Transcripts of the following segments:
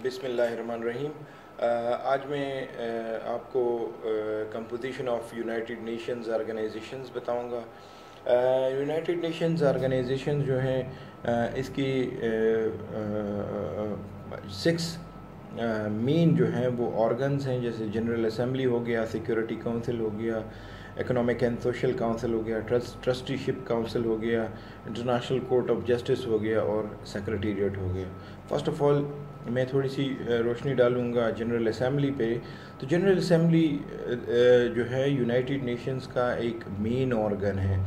बिस्मिल्लाहिर्रहमानिर्रहीम। आज मैं आपको composition of United Nations organisations बताऊंगा। यूनाइटेड नेशंस ऑर्गेनाइजेशन जो हैं इसकी 6 मेन जो हैं वो ऑर्गन्स हैं, जैसे जनरल असेंबली हो गया, सिक्योरिटी काउंसिल हो गया, इकोनॉमिक एंड सोशल काउंसिल हो गया, ट्रस्टीशिप काउंसिल हो गया, इंटरनेशनल कोर्ट ऑफ जस्टिस हो गया और सेक्रेटेरिएट हो गया। फ़र्स्ट ऑफ़ ऑल मैं थोड़ी सी रोशनी डालूँगा जनरल असेंबली पे। तो जनरल असेंबली जो है यूनाइटेड नेशंस का एक मेन ऑर्गन है।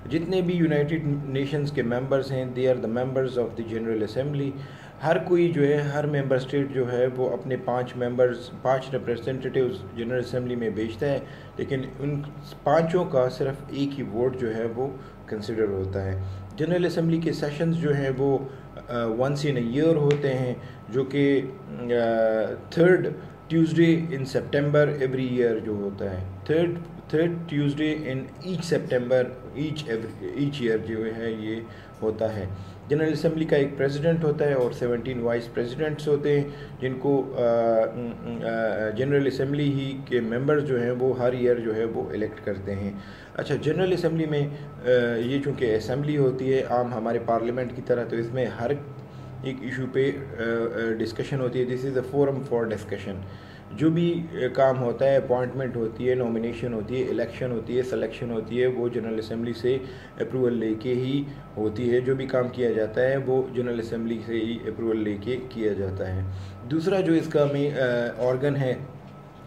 जितने भी यूनाइटेड नेशंस के मेंबर्स हैं, they are the members of the General Assembly. हर कोई जो है, हर मेंबर स्टेट जो है वो अपने 5 रिप्रेजेंटेटिव्स जनरल असेंबली में भेजता है, लेकिन उन 5 का सिर्फ एक ही वोट जो है वो कंसिडर होता है। जनरल असेंबली के सेशंस जो हैं वो वंस इन अ ईयर होते हैं, जो कि थर्ड ट्यूसडे इन सितंबर एवरी ईयर जो होता है। Third Tuesday in each September each year जो है ये होता है। जनरल असेंबली का एक प्रेसिडेंट होता है और 17 वाइस प्रेसिडेंट्स होते हैं, जिनको जनरल असेंबली ही के मेंबर्स जो हैं वो हर ईयर जो है वो इलेक्ट करते हैं। अच्छा, जनरल असेंबली में ये चूँकि असेंबली होती है आम हमारे पार्लियामेंट की तरह, तो इसमें हर एक इशू पे डिस्कशन होती है। This is a forum for discussion. जो भी काम होता है, अपॉइंटमेंट होती है, नॉमिनेशन होती है, इलेक्शन होती है, सिलेक्शन होती है, वो जनरल असेंबली से अप्रूवल लेके ही होती है। जो भी काम किया जाता है वो जनरल असेंबली से ही अप्रूवल लेके किया जाता है। दूसरा जो इसका में ऑर्गन है,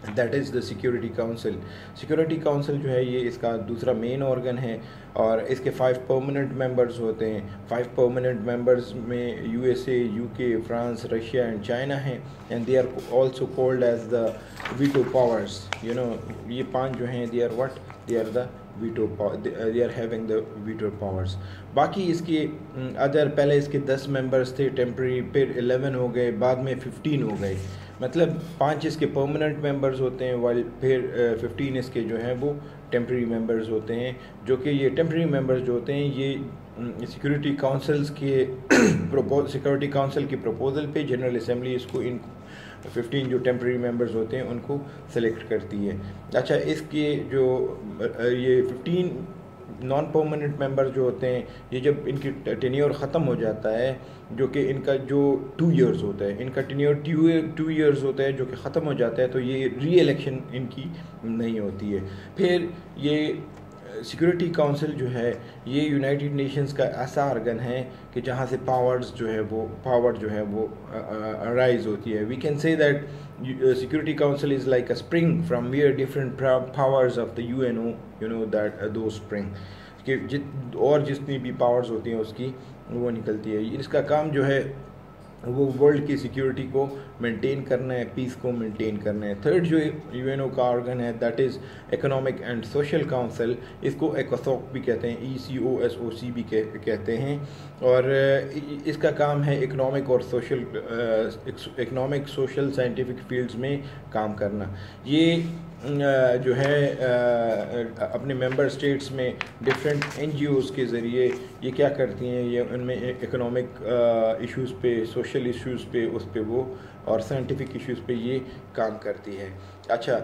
that is the security council. Security council जो है ये इसका दूसरा मेन ऑर्गन है और इसके 5 परमानेंट मेंबर्स होते हैं। 5 परमानेंट मेंबर्स में USA, UK, France, Russia and China हैं, and they are also called as the veto powers. ये 5 जो हैं, they are what, they are the veto power, they are having the veto powers. बाकी इसके other, पहले इसके 10 members थे temporary, फिर 11 हो गए, बाद में 15 हो गए। मतलब 5 इसके परमानेंट मेंबर्स होते हैं, वाइल फिर 15 इसके जो हैं वो टेम्प्रेरी मेंबर्स होते हैं। जो कि ये टेम्प्रेरी मेंबर्स जो होते हैं ये सिक्योरिटी काउंसिल्स के सिक्योरिटी काउंसिल के प्रपोजल पे जनरल असेंबली इसको इन 15 जो टेम्प्रेरी मेंबर्स होते हैं उनको सेलेक्ट करती है। अच्छा, इसके जो ये 15 नॉन परमानेंट मेंबर्स जो होते हैं, ये जब इनकी टेन्योर ख़त्म हो जाता है, जो कि इनका जो 2 इयर्स होता है, इनका टेन्योर 2 इयर्स होता है जो कि ख़त्म हो जाता है, तो ये री इलेक्शन इनकी नहीं होती है। फिर ये सिक्योरिटी काउंसिल जो है ये यूनाइटेड नेशंस का ऐसा ऑर्गन है कि जहाँ से पावर जो है वो राइज होती है। We can say that security council is like a spring from where different powers of the UNO, you know that दो स्प्रिंग कि और जितनी भी पावर्स होती हैं उसकी वो निकलती है। इसका काम जो है वो वर्ल्ड की सिक्योरिटी को मेंटेन करना है, पीस को मेंटेन करना है। थर्ड जो यूएनओ का ऑर्गन है, that is economic and social council. इसको ECOSOC भी कहते हैं, ECOSOC भी कहते हैं। और इसका काम है इकोनॉमिक और सोशल साइंटिफिक फील्ड्स में काम करना। ये जो है अपने मेंबर स्टेट्स में डिफरेंट NGOs के ज़रिए ये क्या करती हैं, ये उनमें इकोनॉमिक इश्यूज़ पे, सोशल इश्यूज़ पे, उस पे वो, और साइंटिफिक इश्यूज़ पे ये काम करती है। अच्छा,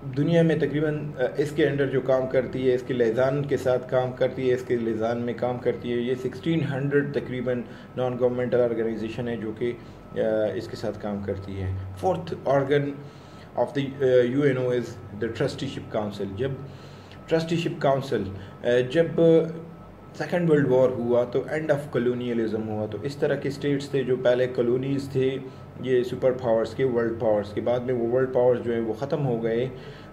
दुनिया में तकरीबन इसके अंडर जो काम करती है, इसके लिज़ान के साथ काम करती है, इसके लिज़ान में काम करती है, ये 1600 तकरीबन नॉन गवर्नमेंटल ऑर्गेनाइजेशन है जो कि इसके साथ काम करती है। Fourth organ of the UNO is the trusteeship council। जब trusteeship council जब सेकेंड वर्ल्ड वॉर हुआ तो एंड ऑफ कॉलोनियलिज्म हुआ, तो इस तरह के स्टेट्स थे जो पहले कॉलोनीज़ थे, ये सुपर पावर्स के, वर्ल्ड पावर्स के, बाद में वो वर्ल्ड पावर्स जो है वो ख़त्म हो गए।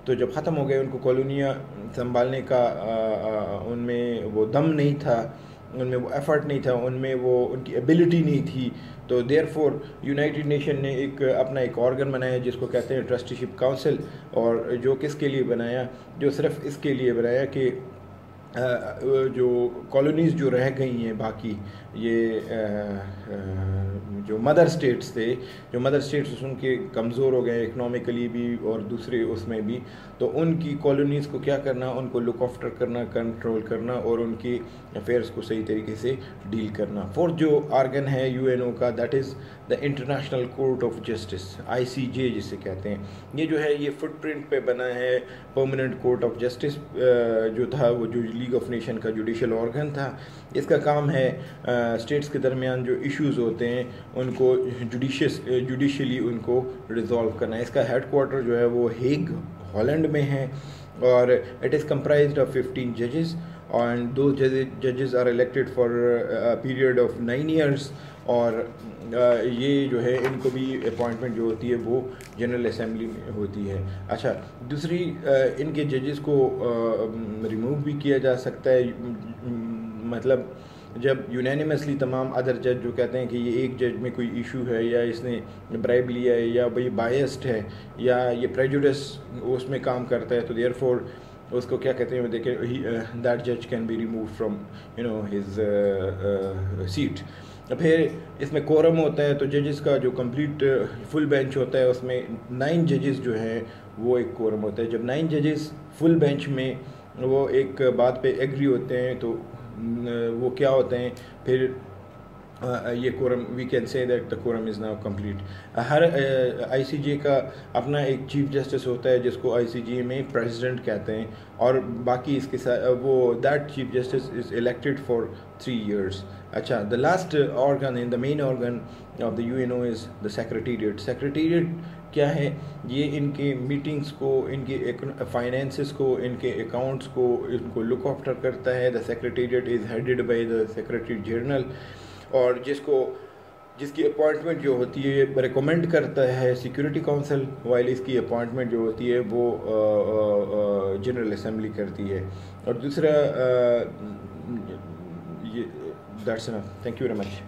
तो जब ख़त्म हो गए, उनको कॉलोनियाँ संभालने का उनमें वो दम नहीं था, उनमें वो एफर्ट नहीं था, उनमें वो उनकी एबिलिटी नहीं थी। तो देयरफॉर यूनाइटेड नेशन ने अपना एक ऑर्गन बनाया जिसको कहते हैं ट्रस्टीशिप काउंसिल। और जो किसके लिए बनाया, जो सिर्फ इसके लिए बनाया कि जो कॉलोनीज़ जो रह गई हैं बाकी, ये जो मदर स्टेट्स थे, जो मदर स्टेट्स उनके कमज़ोर हो गए इकनॉमिकली भी और दूसरे उसमें भी, तो उनकी कॉलोनीज़ को क्या करना, उनको लुक आफ्टर करना, कंट्रोल करना और उनकी अफेयर्स को सही तरीके से डील करना। फोर्थ जो आर्गन है यूएनओ का, that is the international court of justice, ICJ जिसे कहते हैं। ये जो है ये फुटप्रिंट पे बना है परमानेंट कोर्ट ऑफ जस्टिस जो था, वो जो लीग ऑफ नेशन का जुडिशल ऑर्गन था। इसका काम है स्टेट्स के दरमियान जो इश्यूज़ होते हैं उनको जुडिशली उनको रिजॉल्व करना है। इसका हेड क्वार्टर जो है वो हेग हॉलैंड में है और इट इज़ कंप्राइज्ड ऑफ 15 जजेस and those judges are elected for a period of 9 years। और ये जो है इनको भी अपॉइंटमेंट जो होती है वो जनरल असेंबली में होती है। अच्छा, दूसरी इनके जजेस को रिमूव भी किया जा सकता है, मतलब जब यूनानिमसली तमाम अदर जज जो कहते हैं कि ये एक जज में कोई इशू है या इसने ब्राइब लिया है या भाई बायस्ड है या ये प्रेजुडिस उसमें काम करता है, तो देयरफॉर उसको क्या कहते हैं, देखें दैट जज can be remove from his seat. फिर इसमें कोरम होता है, तो जजेस का जो कंप्लीट फुल बेंच होता है उसमें 9 जजेस जो हैं वो एक कोरम होता है। जब 9 जजेस फुल बेंच में वो एक बात पे एग्री होते हैं तो वो क्या होते हैं, फिर ये quorum, we can say that the quorum is now complete. हर आईसीजे का अपना एक चीफ जस्टिस होता है जिसको आईसीजे में प्रेसिडेंट कहते हैं, और बाकी इसके साथ वो that chief justice is elected for 3 years। अच्छा, the last organ in the main organ of the UNO is the secretariat. Secretariat क्या है, ये इनके मीटिंग्स को, इनके फाइनेंसेस को, इनके अकाउंट्स को, इनको लुक आफ्टर करता है। The secretariat is headed by the secretary general, और जिसकी अपॉइंटमेंट जो होती है रिकमेंड करता है सिक्योरिटी काउंसिल, वाइल इसकी अपॉइंटमेंट जो होती है वो जनरल असेंबली करती है। और दूसरा ये that's enough. Thank you very much.